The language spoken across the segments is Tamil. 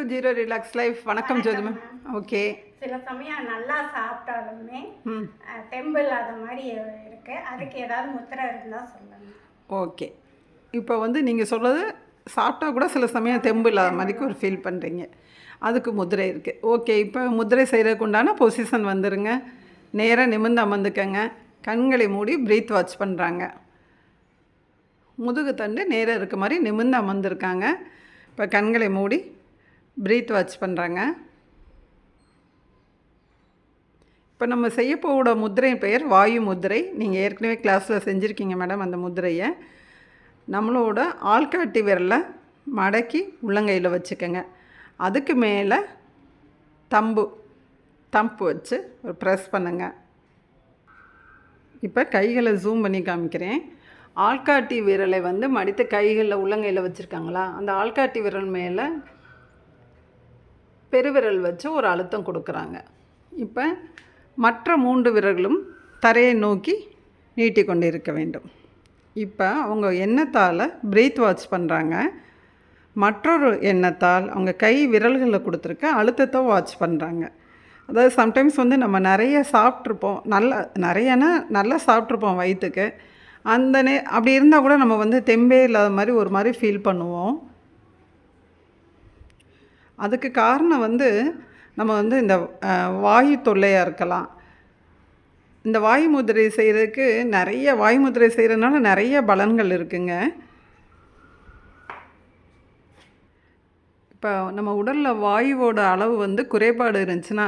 To zero relax life. வணக்கம் ஜோதி மேம். ஓகே, சில சமயம் நல்லா சாப்பிட்டாலுமே தெம்பு இல்லாத மாதிரி இருக்கு. அதுக்கு ஏதாவது முத்திரை இருந்தால் சொல்லுங்கள். ஓகே, இப்போ வந்து நீங்கள் சொல்கிறது சாப்பிட்டா கூட சில சமயம் தெம்பு இல்லாத மாதிரிக்கு ஒரு ஃபீல் பண்ணுறீங்க. அதுக்கு முதிரை இருக்குது. ஓகே, இப்போ முதிரை செய்கிறதுக்கு உண்டான பொசிஷன் வந்துடுங்க. நேராக நிமிர்ந்து அமர்ந்துக்கங்க. கண்களை மூடி ப்ரீத் வாட்ச் பண்ணுறாங்க. முதுகு தண்டு நேராக இருக்க மாதிரி நிமிர்ந்து அமர்ந்துருக்காங்க. இப்போ கண்களை மூடி ப்ரீத் வாட்ச் பண்ணுறாங்க. இப்போ நம்ம செய்ய போகிற முத்திரை பெயர் வாயு முத்திரை. நீங்கள் ஏற்கனவே கிளாஸில் செஞ்சுருக்கீங்க மேடம். அந்த முத்திரையை நம்மளோட ஆள்காட்டி விரலை மடக்கி உள்ளங்கையில் வச்சுக்கோங்க. அதுக்கு மேலே தம்பு வச்சு ஒரு ப்ரெஸ் பண்ணுங்கள். இப்போ கைகளை ஜூம் பண்ணி காமிக்கிறேன். ஆள்காட்டி விரலை வந்து மடித்த கைகளில் உள்ளங்கையில் வச்சுருக்காங்களா, அந்த ஆள்காட்டி விரல் மேலே பெருவிரல் வச்சு ஒரு அழுத்தம் கொடுக்குறாங்க. இப்போ மற்ற 3 விரல்களும் தரையை நோக்கி நீட்டி கொண்டு இருக்க வேண்டும். இப்போ அவங்க எண்ணத்தால் ப்ரீத் வாட்ச் பண்ணுறாங்க. மற்றொரு எண்ணத்தால் அவங்க கை விரல்களில் கொடுத்துருக்க அழுத்தத்தை வாட்ச் பண்ணுறாங்க. அதாவது சம்டைம்ஸ் வந்து நம்ம நிறைய சாப்பிட்ருப்போம், நல்லா சாப்பிட்ருப்போம் வயிற்றுக்கு. அப்படி இருந்தால் கூட நம்ம வந்து தெம்பே இல்லாத மாதிரி ஒரு மாதிரி ஃபீல் பண்ணுவோம். அதுக்கு காரணம் வந்து நம்ம வந்து இந்த வாயு தொல்லையாக இருக்கலாம். இந்த வாயு முதிரை செய்கிறதுக்கு வாயு முதிரை செய்கிறதுனால நிறைய பலன்கள் இருக்குங்க. இப்போ நம்ம உடலில் வாயுவோட அளவு வந்து குறைபாடு இருந்துச்சுன்னா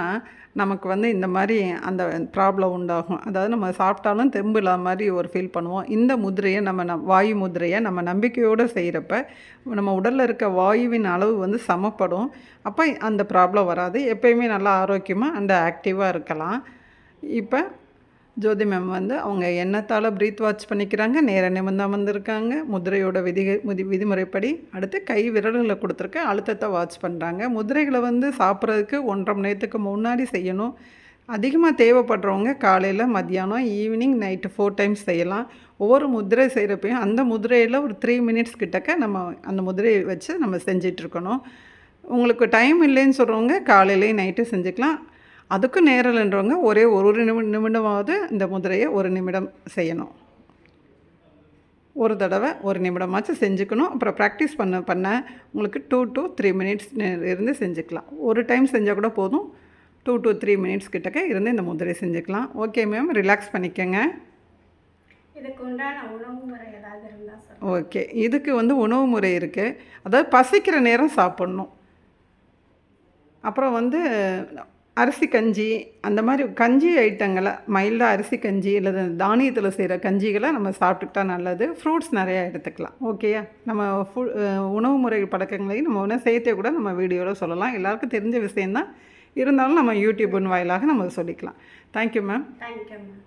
நமக்கு வந்து இந்த மாதிரி அந்த ப்ராப்ளம் உண்டாகும். அதாவது நம்ம சாப்பிட்டாலும் தெம்பு இல்லாத மாதிரி ஒரு ஃபீல் பண்ணுவோம். இந்த முதிரையை வாயு முதிரையை நம்ம நம்பிக்கையோடு செய்கிறப்ப நம்ம உடலில் இருக்க வாயுவின் அளவு வந்து சமப்படும். அப்போ அந்த ப்ராப்ளம் வராது. எப்போயுமே நல்லா ஆரோக்கியமாக அண்ட் ஆக்டிவாக இருக்கலாம். இப்போ ஜோதி மேம் வந்து அவங்க எண்ணத்தால் ப்ரீத் வாட்ச் பண்ணிக்கிறாங்க. நேராக நிமிர்ந்து அமர்ந்திருக்காங்க. முதிரையோட விதிமுறைப்படி அடுத்து கை விரல்களை கொடுத்துருக்க அழுத்தத்தை வாட்ச் பண்ணுறாங்க. முதிரைகளை வந்து சாப்பிட்றதுக்கு 1.5 மணி நேரத்துக்கு முன்னாடி செய்யணும். அதிகமாக தேவைப்படுறவங்க காலையில், மத்தியானம், ஈவினிங், நைட்டு 4 டைம்ஸ் செய்யலாம். ஒவ்வொரு முதிரை செய்கிறப்பையும் அந்த முதிரையில் ஒரு 3 மினிட்ஸ் கிட்டக்க நம்ம அந்த முதிரையை வச்சு நம்ம செஞ்சிட்ருக்கணும். உங்களுக்கு டைம் இல்லைன்னு சொல்கிறவங்க காலையிலேயும் நைட்டு செஞ்சுக்கலாம். அதுக்கும் நேரலைன்றவங்க ஒரே ஒரு நிமிடமாவது இந்த முதிரையை 1 நிமிடம் செய்யணும். ஒரு தடவை 1 நிமிடமாச்சும் செஞ்சுக்கணும். அப்புறம் ப்ராக்டிஸ் பண்ண உங்களுக்கு 2 to 3 மினிட்ஸ் இருந்து செஞ்சுக்கலாம். ஒரு டைம் செஞ்சால் கூட போதும். 2 to 3 மினிட்ஸ் கிட்டக்க இருந்து இந்த முதிரை செஞ்சுக்கலாம். ஓகே மேம், ரிலாக்ஸ் பண்ணிக்கோங்க. இதுக்கு உண்டான உணவு முறை ஏதாவது இருந்தால் சார்? ஓகே, இதுக்கு வந்து உணவு முறை இருக்குது. அதாவது பசிக்கிற நேரம் சாப்பிட்ணும். அப்புறம் வந்து அரிசி கஞ்சி, அந்த மாதிரி கஞ்சி ஐட்டங்களை மைல்டாக அரிசி கஞ்சி அல்லது தானியத்தில் செய்கிற கஞ்சிகளை நம்ம சாப்பிட்டுக்கிட்டா நல்லது. ஃப்ரூட்ஸ் நிறையா எடுத்துக்கலாம். ஓகேயா, நம்ம உணவு முறை பழக்கங்களையும் நம்ம ஒன்று சேர்த்தே கூட நம்ம வீடியோவில் சொல்லலாம். எல்லாருக்கும் தெரிஞ்ச விஷயந்தான், இருந்தாலும் நம்ம யூடியூபின் வாயிலாக நம்ம சொல்லிக்கலாம். Thank you ma'am. Thank you ma'am.